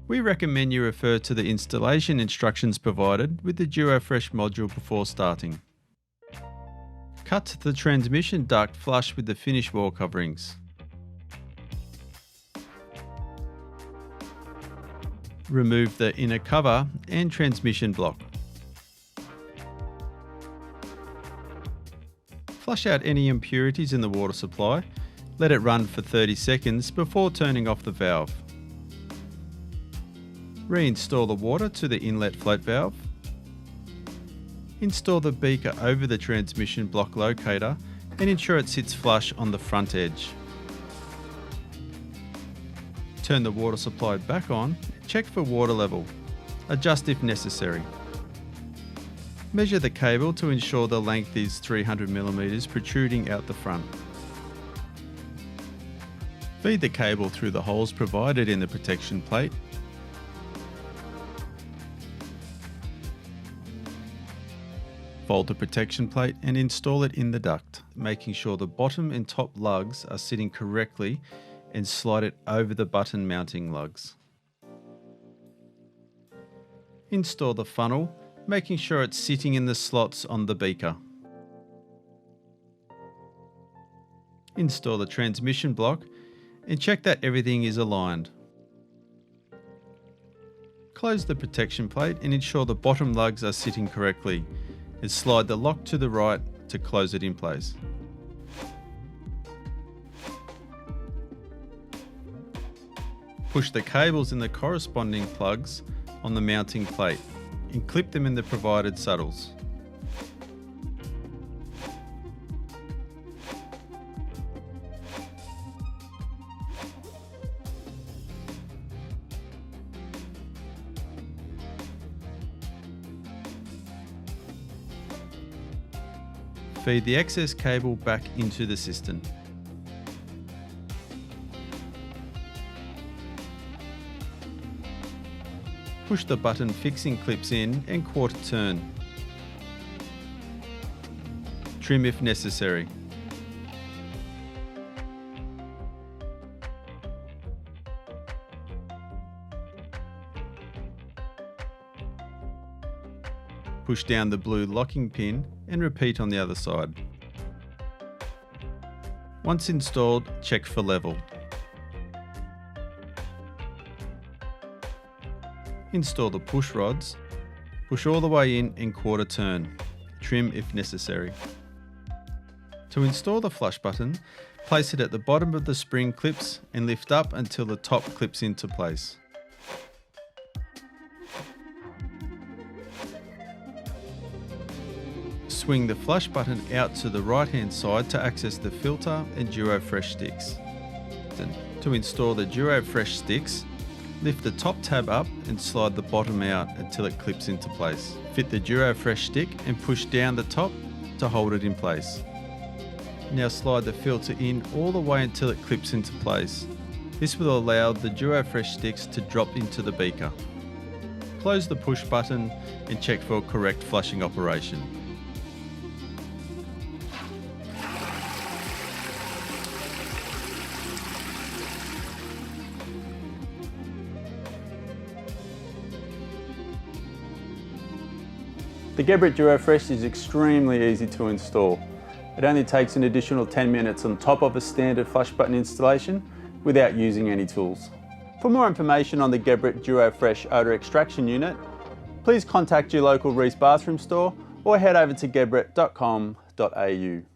We recommend you refer to the installation instructions provided with the DuoFresh module before starting. Cut the transmission duct flush with the finished wall coverings. Remove the inner cover and transmission block. Flush out any impurities in the water supply. Let it run for 30 seconds before turning off the valve. Reinstall the water to the inlet float valve. Install the beaker over the transmission block locator and ensure it sits flush on the front edge. Turn the water supply back on, check for water level. Adjust if necessary. Measure the cable to ensure the length is 300mm protruding out the front. Feed the cable through the holes provided in the protection plate. Fold the protection plate and install it in the duct, making sure the bottom and top lugs are sitting correctly, and slide it over the button mounting lugs. Install the funnel, making sure it's sitting in the slots on the beaker. Install the transmission block and check that everything is aligned. Close the protection plate and ensure the bottom lugs are sitting correctly, and slide the lock to the right to close it in place. Push the cables in the corresponding plugs on the mounting plate and clip them in the provided saddles. Feed the excess cable back into the system. Push the button fixing clips in and quarter turn. Trim if necessary. Push down the blue locking pin and repeat on the other side. Once installed, check for level. Install the push rods. Push all the way in and quarter turn. Trim if necessary. To install the flush button, place it at the bottom of the spring clips and lift up until the top clips into place. Swing the flush button out to the right hand side to access the filter and DuoFresh sticks. To install the DuoFresh sticks, lift the top tab up and slide the bottom out until it clips into place. Fit the DuoFresh stick and push down the top to hold it in place. Now slide the filter in all the way until it clips into place. This will allow the DuoFresh sticks to drop into the beaker. Close the push button and check for correct flushing operation. The Geberit DuoFresh is extremely easy to install. It only takes an additional 10 minutes on top of a standard flush button installation without using any tools. For more information on the Geberit DuoFresh odour extraction unit, please contact your local Reece bathroom store or head over to geberit.com.au.